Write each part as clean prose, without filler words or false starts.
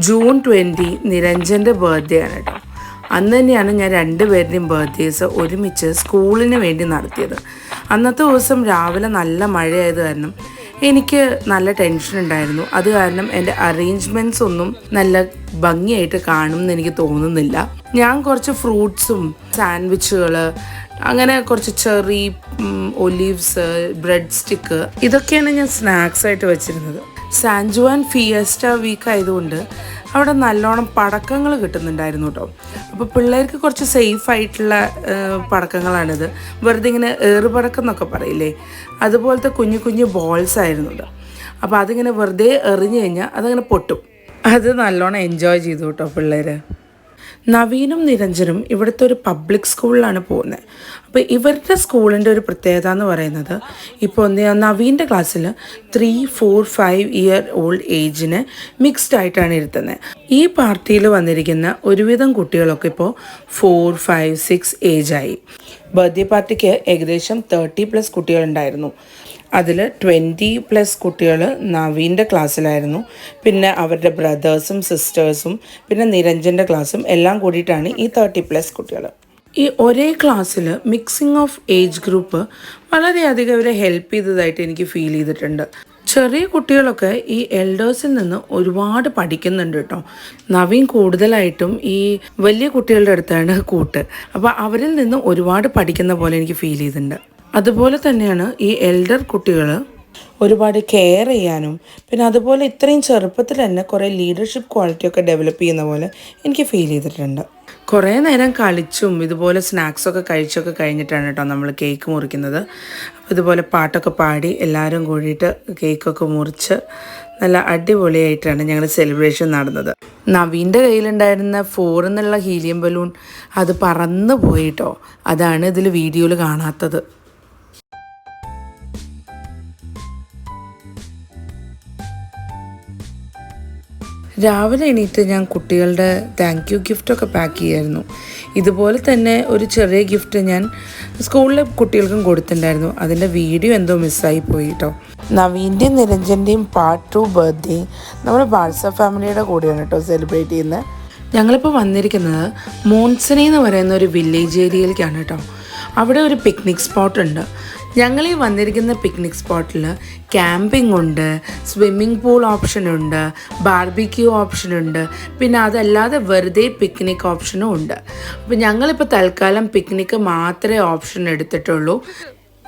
June 20 നിരഞ്ജൻ്റെ birthday ആണ് കേട്ടോ. അന്ന് തന്നെയാണ് ഞാൻ രണ്ടുപേരുടെയും ബർത്ത്ഡേസ് ഒരുമിച്ച് സ്കൂളിന് വേണ്ടി നടത്തിയത്. അന്നത്തെ ദിവസം രാവിലെ നല്ല മഴയായത് കാരണം എനിക്ക് നല്ല ടെൻഷൻ ഉണ്ടായിരുന്നു. അത് കാരണം എൻ്റെ അറേഞ്ച്മെൻറ്റ്സ് ഒന്നും നല്ല ഭംഗിയായിട്ട് കാണുമെന്ന് എനിക്ക് തോന്നുന്നില്ല. ഞാൻ കുറച്ച് ഫ്രൂട്ട്സും സാൻഡ്വിച്ചുകൾ, അങ്ങനെ കുറച്ച് ചെറി, ഒലീവ്സ്, ബ്രെഡ് സ്റ്റിക്ക്, ഇതൊക്കെയാണ് ഞാൻ സ്നാക്സ് ആയിട്ട് വെച്ചിരുന്നത്. സാൻ ജുവാൻ ഫിയസ്റ്റ വീക്ക് ആയതുകൊണ്ട് അവിടെ നല്ലോണം പടക്കങ്ങൾ കിട്ടുന്നുണ്ടായിരുന്നു കേട്ടോ. അപ്പോൾ പിള്ളേർക്ക് കുറച്ച് സേഫ് ആയിട്ടുള്ള പടക്കങ്ങളാണിത്. വെറുതെ ഇങ്ങനെ ഏറുപടക്കം എന്നൊക്കെ പറയില്ലേ, അതുപോലത്തെ കുഞ്ഞു കുഞ്ഞു ബോൾസ് ആയിരുന്നു ഇത്. അപ്പോൾ അതിങ്ങനെ വെറുതെ എറിഞ്ഞു കഴിഞ്ഞാൽ അതങ്ങനെ പൊട്ടും. അത് നല്ലോണം എൻജോയ് ചെയ്തു കേട്ടോ പിള്ളേർ. നവീനും നിരഞ്ജനും ഇവിടുത്തെ ഒരു പബ്ലിക് സ്കൂളിലാണ് പോകുന്നത്. അപ്പോൾ ഇവരുടെ സ്കൂളിൻ്റെ ഒരു പ്രത്യേകത എന്ന് പറയുന്നത്, ഇപ്പോൾ നവീൻ്റെ ക്ലാസ്സിൽ 3, 4, 5 ഇയർ ഓൾഡ് ഏജിന് മിക്സ്ഡ് ആയിട്ടാണ് ഇരുത്തുന്നത്. ഈ പാർട്ടിയിൽ വന്നിരിക്കുന്ന ഒരുവിധം കുട്ടികളൊക്കെ ഇപ്പോൾ 4, 5, 6 ഏജായി. ബർത്ത്ഡേ പാർട്ടിക്ക് ഏകദേശം 30+ കുട്ടികളുണ്ടായിരുന്നു. അതിൽ 20+ കുട്ടികൾ നവീൻ്റെ ക്ലാസ്സിലായിരുന്നു. പിന്നെ അവരുടെ ബ്രദേഴ്സും സിസ്റ്റേഴ്സും പിന്നെ നിരഞ്ജൻ്റെ ക്ലാസ്സും എല്ലാം കൂടിയിട്ടാണ് ഈ 30+ കുട്ടികൾ. ഈ ഒരേ ക്ലാസ്സിൽ മിക്സിംഗ് ഓഫ് ഏജ് ഗ്രൂപ്പ് വളരെയധികം അവരെ ഹെൽപ്പ് ചെയ്തതായിട്ട് എനിക്ക് ഫീൽ ചെയ്തിട്ടുണ്ട്. ചെറിയ കുട്ടികളൊക്കെ ഈ എൽഡേഴ്സിൽ നിന്ന് ഒരുപാട് പഠിക്കുന്നുണ്ട് കേട്ടോ. നവീൻ കൂടുതലായിട്ടും ഈ വലിയ കുട്ടികളുടെ അടുത്താണ് കൂട്ട്. അപ്പോൾ അവരിൽ നിന്ന് ഒരുപാട് പഠിക്കുന്ന പോലെ എനിക്ക് ഫീൽ ചെയ്തിട്ടുണ്ട്. അതുപോലെ തന്നെയാണ് ഈ എൽഡർ കുട്ടികൾ ഒരുപാട് കെയർ ചെയ്യാനും പിന്നെ അതുപോലെ ഇത്രയും ചെറുപ്പത്തിൽ തന്നെ കുറേ ലീഡർഷിപ്പ് ക്വാളിറ്റിയൊക്കെ ഡെവലപ്പ് ചെയ്യുന്ന പോലെ എനിക്ക് ഫീൽ ചെയ്തിട്ടുണ്ട്. കുറേ നേരം കളിച്ചും ഇതുപോലെ സ്നാക്സൊക്കെ കഴിച്ചൊക്കെ കഴിഞ്ഞിട്ടാണ് കേട്ടോ നമ്മൾ കേക്ക് മുറിക്കുന്നത്. അപ്പോൾ ഇതുപോലെ പാട്ടൊക്കെ പാടി എല്ലാവരും കൂടിയിട്ട് കേക്കൊക്കെ മുറിച്ച് നല്ല അടിപൊളിയായിട്ടാണ് ഞങ്ങൾ സെലിബ്രേഷൻ നടന്നത്. നവീൻ്റെ കയ്യിലുണ്ടായിരുന്ന 4 എന്നുള്ള ഹീലിയം ബലൂൺ അത് പറന്ന് പോയിട്ടോ. അതാണ് ഇതിൽ വീഡിയോയിൽ കാണാത്തത്. രാവിലെ എണീറ്റ് ഞാൻ കുട്ടികളുടെ താങ്ക് യു ഗിഫ്റ്റൊക്കെ പാക്ക് ചെയ്യായിരുന്നു. ഇതുപോലെ തന്നെ ഒരു ചെറിയ ഗിഫ്റ്റ് ഞാൻ സ്കൂളിലെ കുട്ടികൾക്കും കൊടുത്തിട്ടുണ്ടായിരുന്നു. അതിൻ്റെ വീഡിയോ എന്തോ മിസ്സായി പോയി കേട്ടോ. നവീൻ്റെയും നിരഞ്ജൻ്റെയും പാർട്ട് 2 ബർത്ത്ഡേ നമ്മൾ ബാഴ്സ ഫാമിലിയുടെ കൂടെയാണ് കേട്ടോ സെലിബ്രേറ്റ് ചെയ്യുന്നത്. ഞങ്ങളിപ്പോൾ വന്നിരിക്കുന്നത് മോൺസണി എന്ന് പറയുന്ന ഒരു വില്ലേജ് ഏരിയയിലേക്കാണ് കേട്ടോ. അവിടെ ഒരു പിക്നിക് സ്പോട്ട് ഉണ്ട്. ഞങ്ങൾ ഈ വന്നിരിക്കുന്ന പിക്നിക് സ്പോട്ടിൽ ക്യാമ്പിംഗ് ഉണ്ട്, സ്വിമ്മിംഗ് പൂൾ ഓപ്ഷനുണ്ട്, ബാർബിക്യൂ ഓപ്ഷനുണ്ട്, പിന്നെ അതല്ലാതെ വെറുതെ പിക്നിക് ഓപ്ഷനും ഉണ്ട്. അപ്പോൾ ഞങ്ങളിപ്പോൾ തൽക്കാലം പിക്നിക്ക് മാത്രമേ ഓപ്ഷൻ എടുത്തിട്ടുള്ളൂ.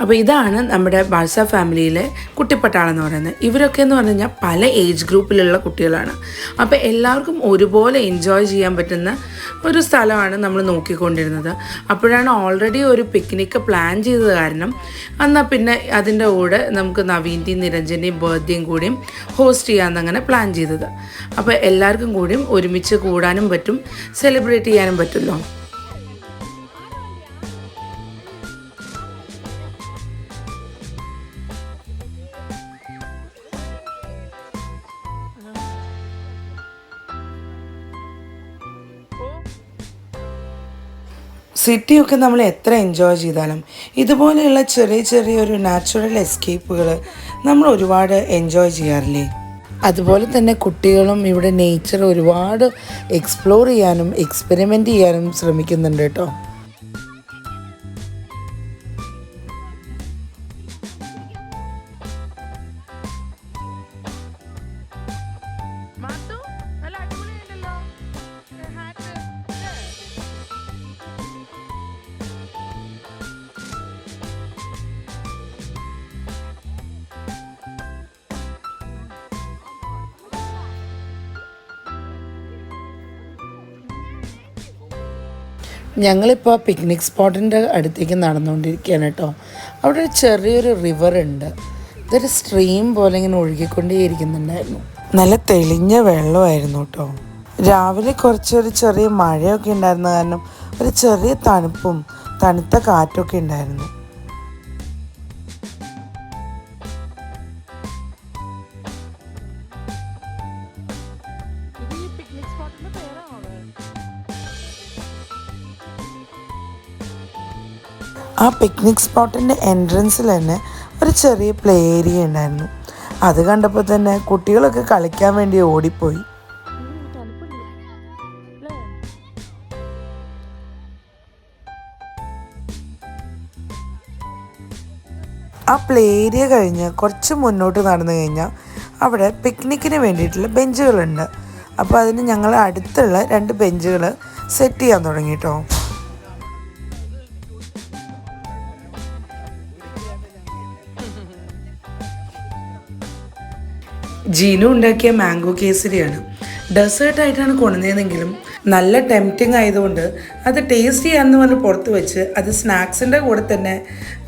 അപ്പോൾ ഇതാണ് നമ്മുടെ ബാഴ്സ ഫാമിലിയിലെ കുട്ടിപ്പട്ടാളം പറയുന്നത്. ഇവരൊക്കെ എന്ന് പറഞ്ഞു കഴിഞ്ഞാൽ പല ഏജ് ഗ്രൂപ്പിലുള്ള കുട്ടികളാണ്. അപ്പോൾ എല്ലാവർക്കും ഒരുപോലെ എൻജോയ് ചെയ്യാൻ പറ്റുന്ന ഒരു സ്ഥലമാണ് നമ്മൾ നോക്കിക്കൊണ്ടിരുന്നത്. അപ്പോഴാണ് ഓൾറെഡി ഒരു പിക്നിക്ക് പ്ലാൻ ചെയ്തത് കാരണം എന്നാൽ പിന്നെ അതിൻ്റെ കൂടെ നമുക്ക് നവീൻ്റെയും നിരഞ്ജൻ്റെയും ബർത്ത്ഡേയും കൂടിയും ഹോസ്റ്റ് ചെയ്യാമെന്നങ്ങനെ പ്ലാൻ ചെയ്തത്. അപ്പോൾ എല്ലാവർക്കും കൂടിയും ഒരുമിച്ച് കൂടാനും പറ്റും, സെലിബ്രേറ്റ് ചെയ്യാനും പറ്റുമല്ലോ. സിറ്റിയൊക്കെ നമ്മൾ എത്ര എൻജോയ് ചെയ്താലും ഇതുപോലെയുള്ള ചെറിയ ചെറിയൊരു നാച്ചുറൽ എസ്കേപ്പുകൾ നമ്മൾ ഒരുപാട് എൻജോയ് ചെയ്യാറില്ലേ. അതുപോലെ തന്നെ കുട്ടികളും ഇവിടെ നേച്ചർ ഒരുപാട് എക്സ്പ്ലോർ ചെയ്യാനും എക്സ്പെരിമെൻ്റ് ചെയ്യാനും ശ്രമിക്കുന്നുണ്ട് കേട്ടോ. ഞങ്ങളിപ്പോൾ പിക്നിക് സ്പോട്ടിൻ്റെ അടുത്തേക്ക് നടന്നുകൊണ്ടിരിക്കുകയാണ് കേട്ടോ. അവിടെ ഒരു ചെറിയൊരു റിവർ ഉണ്ട്. ഇതൊരു സ്ട്രീം പോലെ ഇങ്ങനെ ഒഴുകിക്കൊണ്ടേയിരിക്കുന്നുണ്ടായിരുന്നു. നല്ല തെളിഞ്ഞ വെള്ളമായിരുന്നു കേട്ടോ. രാവിലെ കുറച്ചൊരു ചെറിയ മഴയൊക്കെ ഉണ്ടായിരുന്ന കാരണം ഒരു ചെറിയ തണുപ്പും തണുത്ത കാറ്റൊക്കെ ഉണ്ടായിരുന്നു. ആ പിക്നിക് സ്പോട്ടിൻ്റെ എൻട്രൻസിൽ തന്നെ ഒരു ചെറിയ പ്ലേ ഏരിയ ഉണ്ടായിരുന്നു. അത് കണ്ടപ്പോൾ തന്നെ കുട്ടികളൊക്കെ കളിക്കാൻ വേണ്ടി ഓടിപ്പോയി. ആ പ്ലേ ഏരിയ കഴിഞ്ഞ് കുറച്ച് മുന്നോട്ട് നടന്നു കഴിഞ്ഞാൽ അവിടെ പിക്നിക്കിന് വേണ്ടിയിട്ടുള്ള ബെഞ്ചുകളുണ്ട്. അപ്പോൾ അതിന് ഞങ്ങൾ അടുത്തുള്ള 2 ബെഞ്ചുകൾ സെറ്റ് ചെയ്യാൻ തുടങ്ങി കേട്ടോ. ജീനു ഉണ്ടാക്കിയ മാംഗോ കേസരിയാണ്. ഡെസേർട്ടായിട്ടാണ് കൊണ്ടുവന്നതെങ്കിലും നല്ല ടെംപ്റ്റിംഗ് ആയതുകൊണ്ട് അത് ടേസ്റ്റ് ചെയ്യാമെന്ന് പറഞ്ഞ് പുറത്ത് വെച്ച് അത് സ്നാക്സിൻ്റെ കൂടെ തന്നെ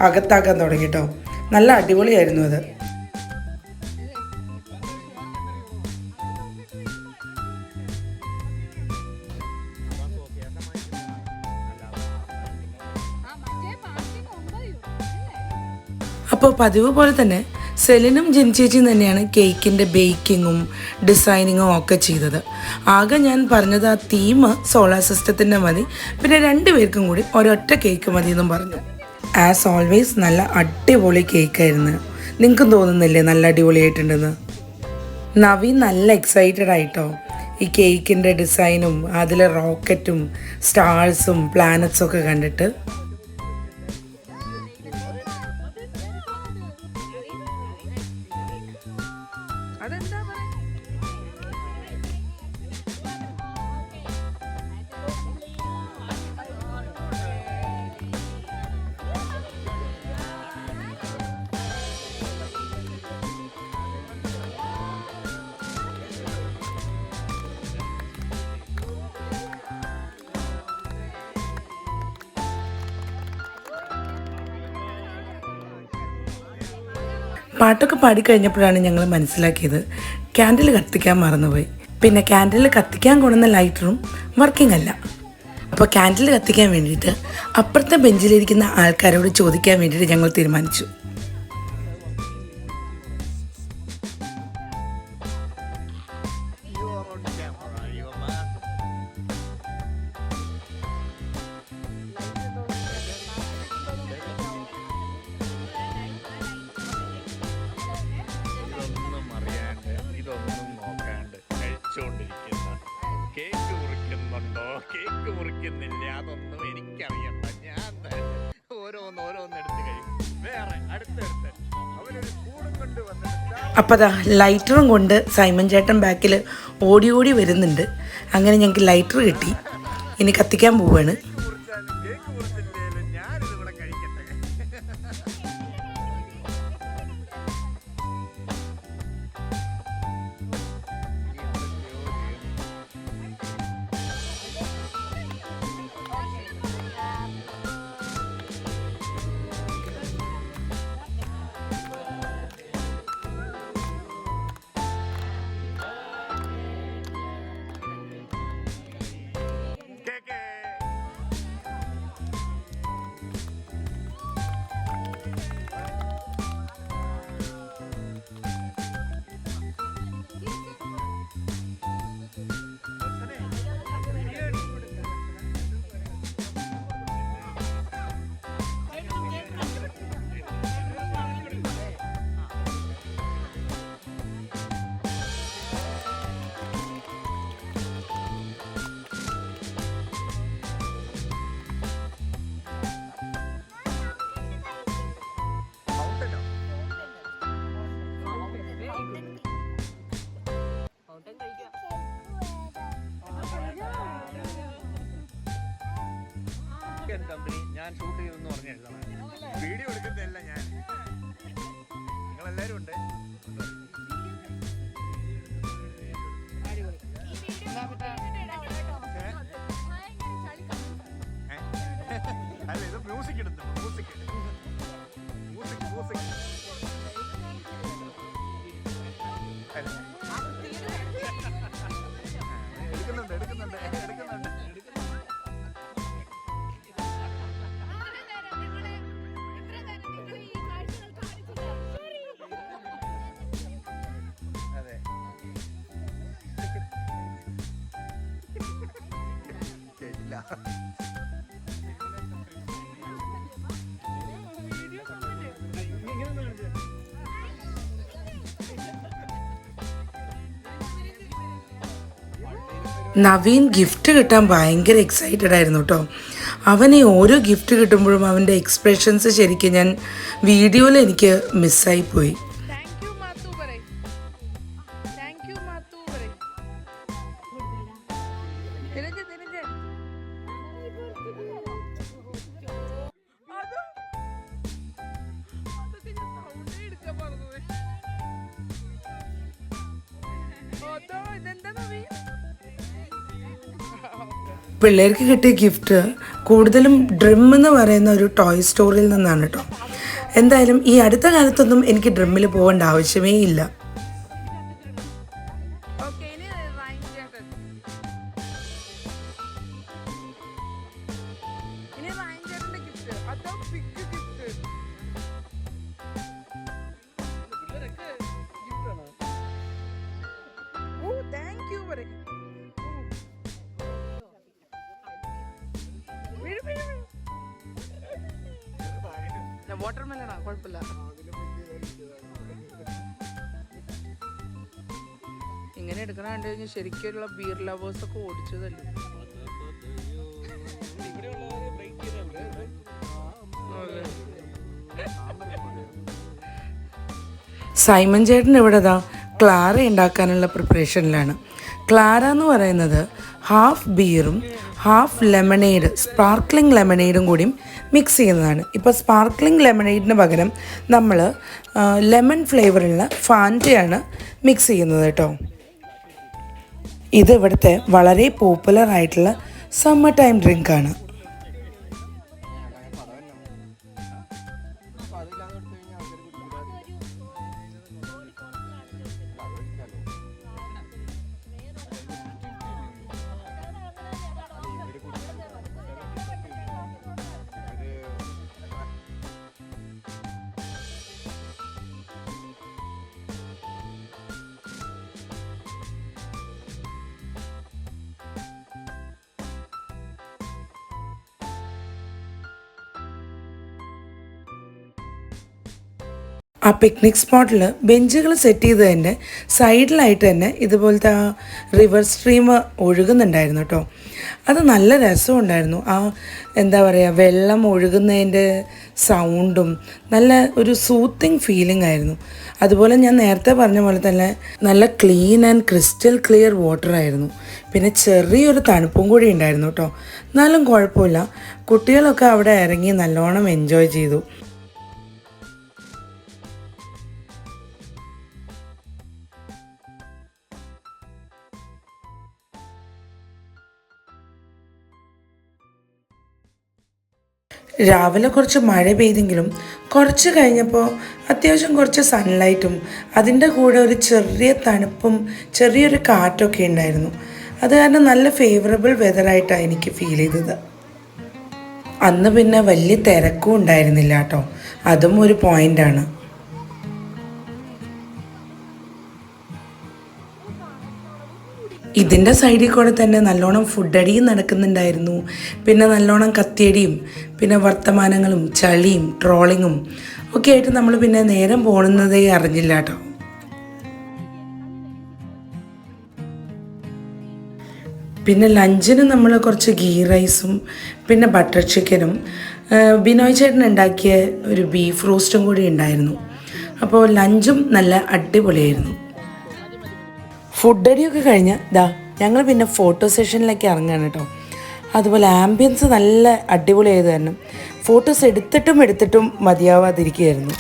അകത്താക്കാൻ തുടങ്ങി കേട്ടോ. നല്ല അടിപൊളിയായിരുന്നു അത്. അപ്പോൾ പതിവ് പോലെ തന്നെ സെലിനും ജിൻചേച്ചിയും തന്നെയാണ് കേക്കിൻ്റെ ബേക്കിങ്ങും ഡിസൈനിങ്ങും ഒക്കെ ചെയ്തത്. ആകെ ഞാൻ പറഞ്ഞത് ആ തീം സോളാർ സിസ്റ്റത്തിൻ്റെ മതി, പിന്നെ 2 പേർക്കും കൂടി ഒരൊറ്റ കേക്ക് മതി എന്നും പറഞ്ഞു. ആസ് ഓൾവേസ് നല്ല അടിപൊളി കേക്കായിരുന്നു. നിങ്ങൾക്കും തോന്നുന്നില്ലേ നല്ല അടിപൊളിയായിട്ടുണ്ടെന്ന്? നവീൻ നല്ല എക്സൈറ്റഡ് ആയിട്ടോ ഈ കേക്കിൻ്റെ ഡിസൈനും അതിലെ റോക്കറ്റും സ്റ്റാർസും പ്ലാനറ്റ്സും ഒക്കെ കണ്ടിട്ട്. പാട്ടൊക്കെ പാടിക്കഴിഞ്ഞപ്പോഴാണ് ഞങ്ങൾ മനസ്സിലാക്കിയത് ക്യാൻഡിൽ കത്തിക്കാൻ മറന്നുപോയി. പിന്നെ ക്യാൻഡിൽ കത്തിക്കാൻ കൊണ്ടുവന്ന ലൈറ്ററും വർക്കിംഗ് അല്ല. അപ്പോൾ ക്യാൻഡിൽ കത്തിക്കാൻ വേണ്ടിയിട്ട് അപ്പുറത്തെ ബെഞ്ചിലിരിക്കുന്ന ആൾക്കാരോട് ചോദിക്കാൻ വേണ്ടിയിട്ട് ഞങ്ങൾ തീരുമാനിച്ചു. കേക്ക് മുറിക്കുന്നുണ്ടോ, കേക്ക് മുറിക്കുന്നില്ല, അതൊന്നും എനിക്കറിയണ്ട. ഞാൻ ഓരോന്നെടുത്ത് കഴിയും. വേറെ അടുത്തടുത്ത് അവരൊരു കൂടും കൊണ്ട് വന്നിട്ട് അപ്പോൾ അതാ ലൈറ്ററും കൊണ്ട് സൈമൺ ചേട്ടൻ ബാക്കിൽ ഓടി ഓടി വരുന്നുണ്ട്. അങ്ങനെ ഞങ്ങൾക്ക് ലൈറ്റർ കിട്ടി. ഇനി കത്തിക്കാൻ പോവാണ്. കേക്ക് മുറിച്ചില്ലേലും ഞാനിതിവിടെ കഴിക്കട്ടെ. കമ്പനി ഞാൻ ഷൂട്ട് ചെയ്തെന്ന് പറഞ്ഞ വീഡിയോ എടുക്കുന്നതല്ല ഞാൻ. നിങ്ങളെല്ലാവരും ഉണ്ട്. അല്ല, ഇത് മ്യൂസിക് എടുത്തു. മ്യൂസിക് എടുക്കുന്നുണ്ട്. നവീൻ ഗിഫ്റ്റ് കിട്ടാൻ ഭയങ്കര എക്സൈറ്റഡ് ആയിരുന്നു കേട്ടോ. അവൻ ഈ ഓരോ ഗിഫ്റ്റ് കിട്ടുമ്പോഴും അവൻ്റെ എക്സ്പ്രഷൻസ് ശരിക്കും ഞാൻ വീഡിയോയിൽ എനിക്ക് മിസ്സായി പോയി. പിള്ളേർക്ക് കിട്ടിയ ഗിഫ്റ്റ് കൂടുതലും ഡ്രിം എന്ന് പറയുന്ന ഒരു ടോയ് സ്റ്റോറിൽ നിന്നാണ് കേട്ടോ. എന്തായാലും ഈ അടുത്ത കാലത്തൊന്നും എനിക്ക് ഡ്രിമ്മിൽ പോകേണ്ട ആവശ്യമേ ഇല്ല. വാട്ടർമെലണാ കുഴപ്പമില്ല. ഇങ്ങനെ എടുക്കണ കണ്ടു കഴിഞ്ഞാൽ ശരിക്കുള്ള ബിയർ ലവേഴ്സ് ഒക്കെ ഓടിച്ചതല്ലേ. സൈമൺ ചേട്ടൻ ഇവിടെ ക്ലാര ഉണ്ടാക്കാനുള്ള പ്രിപ്പറേഷനിലാണ്. ക്ലാര എന്ന് പറയുന്നത് ഹാഫ് ബിയറും ഹാഫ് ലെമണേഡ്, സ്പാർക്ക്ലിംഗ് ലെമണേഡും കൂടിയും മിക്സ് ചെയ്യുന്നതാണ്. ഇപ്പോൾ സ്പാർക്ക്ലിംഗ് ലെമണേഡിന് പകരം നമ്മൾ ലെമൺ ഫ്ലേവറുള്ള ഫാൻറ്റയാണ് മിക്സ് ചെയ്യുന്നത് കേട്ടോ. ഇത് ഇവിടുത്തെ വളരെ പോപ്പുലർ ആയിട്ടുള്ള സമ്മർ ടൈം ഡ്രിങ്കാണ്. ആ പിക്നിക് സ്പോട്ടിൽ ബെഞ്ചുകൾ സെറ്റ് ചെയ്തതിൻ്റെ സൈഡിലായിട്ട് തന്നെ ഇതുപോലത്തെ ആ റിവർ സ്ട്രീം ഒഴുകുന്നുണ്ടായിരുന്നു കേട്ടോ. അത് നല്ല രസമുണ്ടായിരുന്നു. ആ എന്താ പറയുക, വെള്ളം ഒഴുകുന്നതിൻ്റെ സൗണ്ടും നല്ല ഒരു സൂത്തിങ് ഫീലിംഗ് ആയിരുന്നു. അതുപോലെ ഞാൻ നേരത്തെ പറഞ്ഞ പോലെ തന്നെ നല്ല clean and crystal clear water ആയിരുന്നു. പിന്നെ ചെറിയൊരു തണുപ്പും കൂടി ഉണ്ടായിരുന്നു കേട്ടോ. എന്നാലും കുഴപ്പമില്ല, കുട്ടികളൊക്കെ അവിടെ ഇറങ്ങി നല്ലോണം എൻജോയ് ചെയ്തു. രാവിലെ കുറച്ച് മഴ പെയ്തെങ്കിലും കുറച്ച് കഴിഞ്ഞപ്പോൾ അത്യാവശ്യം കുറച്ച് സൺലൈറ്റും അതിൻ്റെ കൂടെ ഒരു ചെറിയ തണുപ്പും ചെറിയൊരു കാറ്റൊക്കെ ഉണ്ടായിരുന്നു. അത് കാരണം നല്ല ഫേവറബിൾ വെതറായിട്ടാണ് എനിക്ക് ഫീൽ ചെയ്തത്. അന്ന് പിന്നെ വലിയ തിരക്കും ഉണ്ടായിരുന്നില്ല കേട്ടോ, അതും ഒരു പോയിൻ്റാണ്. ഇതിൻ്റെ സൈഡിൽ കൂടെ തന്നെ നല്ലോണം ഫുഡടിയും നടക്കുന്നുണ്ടായിരുന്നു. പിന്നെ നല്ലോണം കത്തിയടിയും പിന്നെ വർത്തമാനങ്ങളും ചളിയും ട്രോളിങ്ങും ഒക്കെ ആയിട്ട് നമ്മൾ പിന്നെ നേരം പോകുന്നതേ അറിഞ്ഞില്ല കേട്ടോ. പിന്നെ ലഞ്ചിന് നമ്മൾ കുറച്ച് ഗീ റൈസും പിന്നെ ബട്ടർ ചിക്കനും ബിനോയ് ചേട്ടൻ ഉണ്ടാക്കിയ ഒരു ബീഫ് റോസ്റ്റും കൂടി ഉണ്ടായിരുന്നു. അപ്പോൾ ലഞ്ചും നല്ല അടിപൊളിയായിരുന്നു. ഫുഡടിയൊക്കെ കഴിഞ്ഞ് ഞങ്ങൾ പിന്നെ ഫോട്ടോ സെഷനിലേക്ക് ഇറങ്ങുകയാണ് കേട്ടോ. അതുപോലെ ആംബിയൻസ് നല്ല അടിപൊളിയായത് കാരണം ഫോട്ടോസ് എടുത്തിട്ടും മതിയാവാതിരിക്കുകയായിരുന്നു.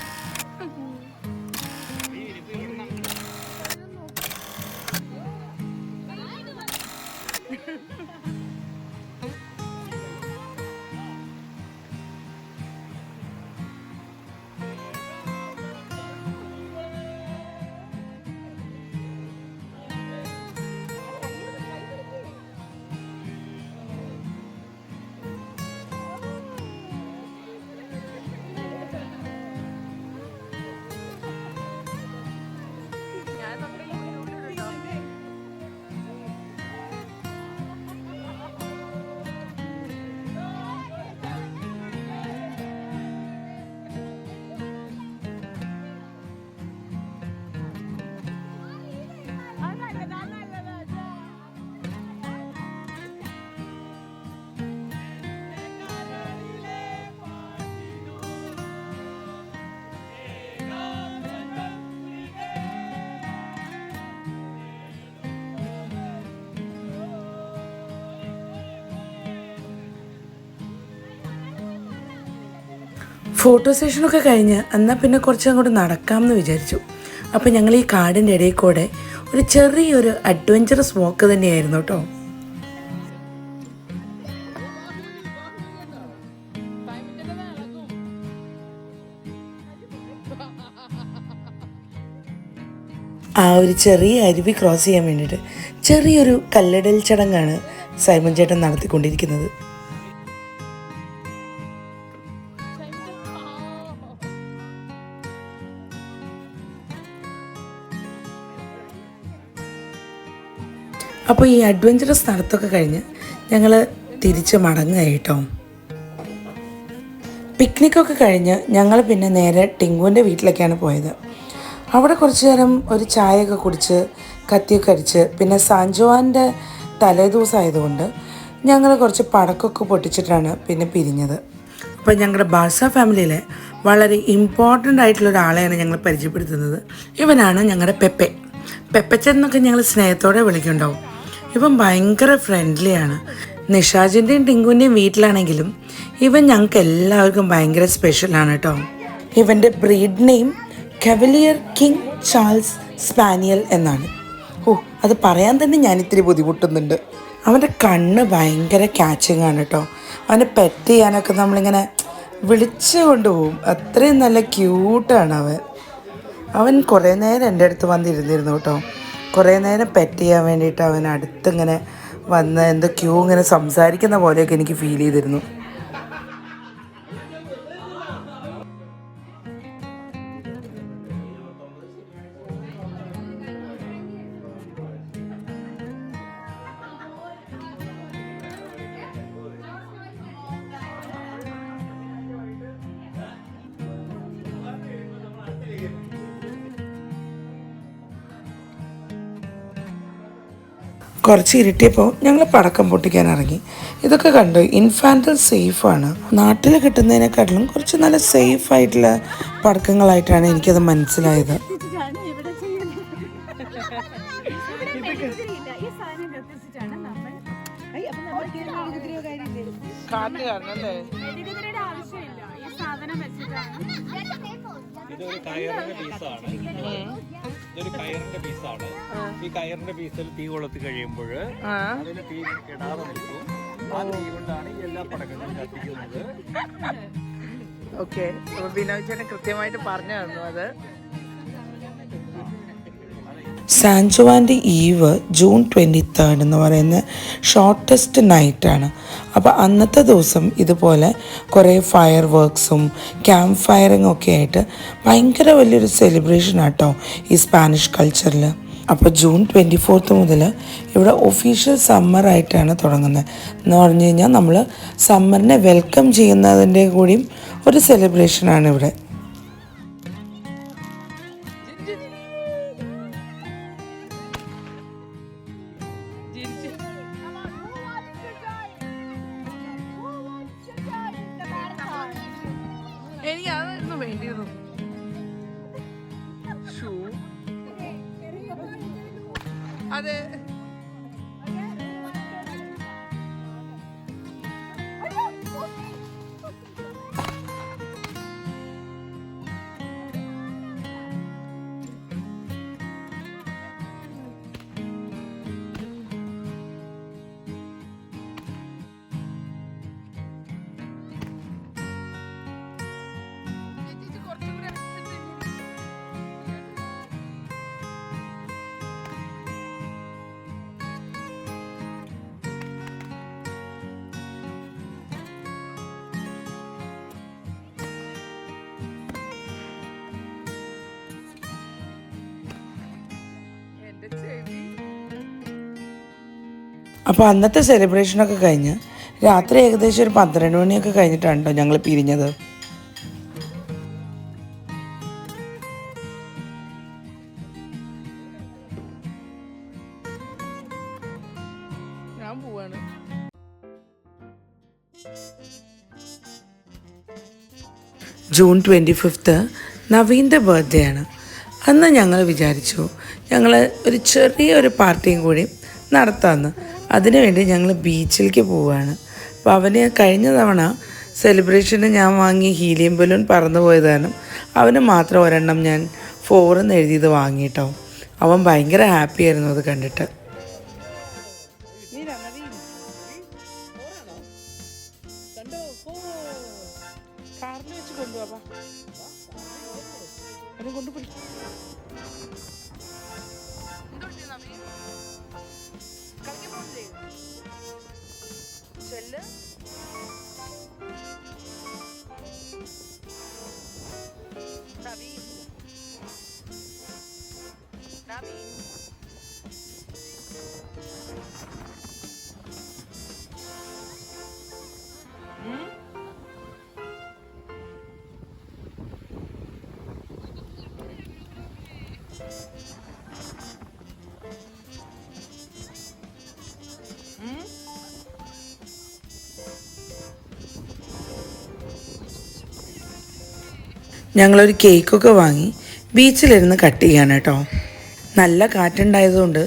ഫോട്ടോ സെഷനൊക്കെ കഴിഞ്ഞ് എന്നാൽ പിന്നെ കുറച്ചങ്ങോട്ട് നടക്കാമെന്ന് വിചാരിച്ചു. അപ്പോൾ ഞങ്ങൾ ഈ കാടിൻ്റെ ഇടയിൽ കൂടെ ഒരു ചെറിയൊരു അഡ്വഞ്ചറസ് വാക്ക് തന്നെയായിരുന്നു കേട്ടോ. ആ ഒരു ചെറിയ അരുവി ക്രോസ് ചെയ്യാൻ വേണ്ടിയിട്ട് ചെറിയൊരു കല്ലിടൽ ചടങ്ങാണ് സൈമൺ ചേട്ടൻ നടത്തിക്കൊണ്ടിരിക്കുന്നത്. അപ്പോൾ ഈ അഡ്വഞ്ചറസ് നടത്തമൊക്കെ കഴിഞ്ഞ് ഞങ്ങൾ തിരിച്ച് മടങ്ങുകയായിട്ടോ. പിക്നിക്കൊക്കെ കഴിഞ്ഞ് ഞങ്ങൾ പിന്നെ നേരെ ടിങ്കുവിൻ്റെ വീട്ടിലേക്കാണ് പോയത്. അവിടെ കുറച്ച് നേരം ഒരു ചായയൊക്കെ കുടിച്ച് കത്തിയൊക്കെ അടിച്ച് പിന്നെ സാൻജോവാൻ്റെ തലേദിവസമായതുകൊണ്ട് ഞങ്ങൾ കുറച്ച് പടക്കമൊക്കെ പൊട്ടിച്ചിട്ടാണ് പിന്നെ പിരിഞ്ഞത്. അപ്പോൾ ഞങ്ങളുടെ ബാഴ്സ ഫാമിലിയിലെ വളരെ ഇമ്പോർട്ടൻ്റ് ആയിട്ടുള്ള ഒരാളെയാണ് ഞങ്ങൾ പരിചയപ്പെടുത്തുന്നത്. ഇവനാണ് ഞങ്ങളുടെ പെപ്പച്ചെന്നൊക്കെ ഞങ്ങൾ സ്നേഹത്തോടെ വിളിക്കുന്നുണ്ടാവും. ഇവൻ ഭയങ്കര ഫ്രണ്ട്ലിയാണ്. നിഷാജിൻ്റെയും ടിങ്കുവിൻ്റെയും വീട്ടിലാണെങ്കിലും ഇവൻ ഞങ്ങൾക്ക് എല്ലാവർക്കും ഭയങ്കര സ്പെഷ്യലാണ് കേട്ടോ. ഇവൻ്റെ breed name Cavalier King Charles spaniel എന്നാണ്. അത് പറയാൻ തന്നെ ഞാനിത്തിരി ബുദ്ധിമുട്ടുന്നുണ്ട്. അവൻ്റെ കണ്ണ് ഭയങ്കര ക്യാച്ചിങ് ആണ് കേട്ടോ. അവനെ പെറ്റ് ചെയ്യാനൊക്കെ നമ്മളിങ്ങനെ വിളിച്ചു കൊണ്ടുപോകും. അത്രയും നല്ല ക്യൂട്ടാണ് അവൻ കുറേ നേരം എൻ്റെ അടുത്ത് വന്നിരുന്നിരുന്നു കേട്ടോ. കുറേ നേരം പെറ്റ് ചെയ്യാൻ വേണ്ടിയിട്ട് അവൻ അടുത്തിങ്ങനെ വന്ന് എന്തൊക്കെയോ ഇങ്ങനെ സംസാരിക്കുന്ന പോലെയൊക്കെ എനിക്ക് ഫീൽ ചെയ്തിരുന്നു. കുറച്ച് ഇരുട്ടിയപ്പോൾ ഞങ്ങൾ പടക്കം പൊട്ടിക്കാൻ ഇറങ്ങി. ഇതൊക്കെ കണ്ടു ഇൻഫാൻറ്റൽ സേഫാണ്. നാട്ടിൽ കിട്ടുന്നതിനെക്കാട്ടിലും കുറച്ച് നല്ല സേഫ് ആയിട്ടുള്ള പടക്കങ്ങളായിട്ടാണ് എനിക്കത് മനസ്സിലായത്. ഇതൊരു കയറിന്റെ പീസാണ്. ഈ കയറിന്റെ പീസിൽ തീ കൊളുത്തി കഴിയുമ്പോൾ അതിന് തീ കെടാതെ നിൽക്കും. ആ തീ കൊണ്ടാണ് ഈ എല്ലാ പടക്കങ്ങളും കത്തിക്കുന്നത്. ഓക്കെ, വിനോദ് ചേട്ടൻ കൃത്യമായിട്ട് പറഞ്ഞു തന്നു. അത് സാൻജോവാൻ്റെ ഈവ് ജൂൺ 23 എന്ന് പറയുന്ന ഷോർട്ടസ്റ്റ് നൈറ്റാണ്. അപ്പോൾ അന്നത്തെ ദിവസം ഇതുപോലെ കുറേ ഫയർ വർക്ക്സും ക്യാമ്പ് ഫയറിങ്ങും ഒക്കെ ആയിട്ട് ഭയങ്കര വലിയൊരു സെലിബ്രേഷനാണ് കേട്ടോ ഈ സ്പാനിഷ് കൾച്ചറിൽ. അപ്പോൾ ജൂൺ 24 മുതൽ ഇവിടെ ഒഫീഷ്യൽ സമ്മറായിട്ടാണ് തുടങ്ങുന്നത്. എന്ന് പറഞ്ഞു കഴിഞ്ഞാൽ നമ്മൾ സമ്മറിനെ വെൽക്കം ചെയ്യുന്നതിൻ്റെ കൂടിയും ഒരു സെലിബ്രേഷനാണ് ഇവിടെ. എനിക്ക് അതായിരുന്നു വേണ്ടിയത്. ഷൂ അതെ. അപ്പോൾ അന്നത്തെ സെലിബ്രേഷനൊക്കെ കഴിഞ്ഞ് രാത്രി ഏകദേശം ഒരു 12 മണിയൊക്കെ കഴിഞ്ഞിട്ടാണ് കേട്ടോ ഞങ്ങൾ പിരിഞ്ഞത്. ഞാൻ പോവാണ്. ജൂൺ 25 നവീൻ്റെ ബർത്ത്ഡേ ആണ്. അന്ന് ഞങ്ങൾ വിചാരിച്ചു ഞങ്ങൾ ഒരു ചെറിയൊരു പാർട്ടിയും കൂടി നടത്താമെന്ന്. അതിനുവേണ്ടി ഞങ്ങൾ ബീച്ചിലേക്ക് പോവുകയാണ്. അപ്പോൾ അവന് കഴിഞ്ഞ തവണ സെലിബ്രേഷന് ഞാൻ വാങ്ങിയ ഹീലിയം ബലൂൺ പറന്നു പോയത് കാരണം അവന് മാത്രം ഒരെണ്ണം ഞാൻ 4 എന്ന് എഴുതിയത് വാങ്ങിയിട്ടോ. അവൻ ഭയങ്കര ഹാപ്പി ആയിരുന്നു അത് കണ്ടിട്ട്. ഞങ്ങളൊരു കേക്കൊക്കെ വാങ്ങി ബീച്ചിലിരുന്ന് കട്ട് ചെയ്യാണ് കേട്ടോ. നല്ല കാറ്റുണ്ടായതുകൊണ്ട്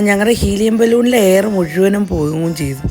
ഞങ്ങളുടെ ഹീലിയം ബലൂണിലെ എയർ മുഴുവനും പോവുകയും ചെയ്തു.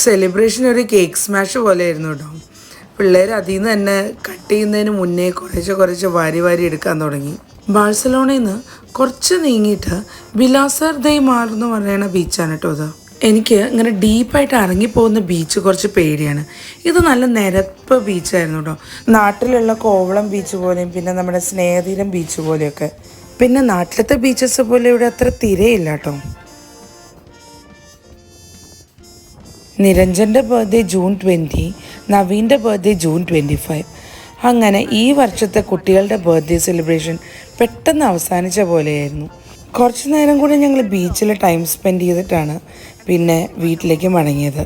സെലിബ്രേഷൻ ഒരു കേക്ക് സ്മാഷ് പോലെ ആയിരുന്നു കേട്ടോ. പിള്ളേർ അതിൽ നിന്ന് തന്നെ കട്ട് ചെയ്യുന്നതിന് മുന്നേ കുറച്ച് വാരി എടുക്കാൻ തുടങ്ങി. ബാഴ്സലോണയിൽ നിന്ന് കുറച്ച് നീങ്ങിയിട്ട് വിലാസർ ദൈ മാർ എന്ന് പറയുന്ന ബീച്ചാണ് കേട്ടോ അത്. എനിക്ക് ഇങ്ങനെ ഡീപ്പായിട്ട് ഇറങ്ങിപ്പോകുന്ന ബീച്ച് കുറച്ച് പേടിയാണ്. ഇത് നല്ല നിരപ്പ് ബീച്ചായിരുന്നു കേട്ടോ. നാട്ടിലുള്ള കോവളം ബീച്ച് പോലെയും പിന്നെ നമ്മുടെ സ്നേഹതീരം ബീച്ച് പോലെയൊക്കെ. പിന്നെ നാട്ടിലത്തെ ബീച്ചസ് പോലെ ഇവിടെ അത്ര തിരയില്ല കേട്ടോ. നിരഞ്ജൻ്റെ ബർത്ത്ഡേ ജൂൺ 20, നവീൻ്റെ ബർത്ത്ഡേ ജൂൺ 25. അങ്ങനെ ഈ വർഷത്തെ കുട്ടികളുടെ ബർത്ത്ഡേ സെലിബ്രേഷൻ പെട്ടെന്ന് അവസാനിച്ച പോലെയായിരുന്നു. കുറച്ച് നേരം കൂടി ഞങ്ങൾ ബീച്ചിൽ ടൈം സ്പെൻഡ് ചെയ്തിട്ടാണ് പിന്നെ വീട്ടിലേക്ക് മടങ്ങിയത്.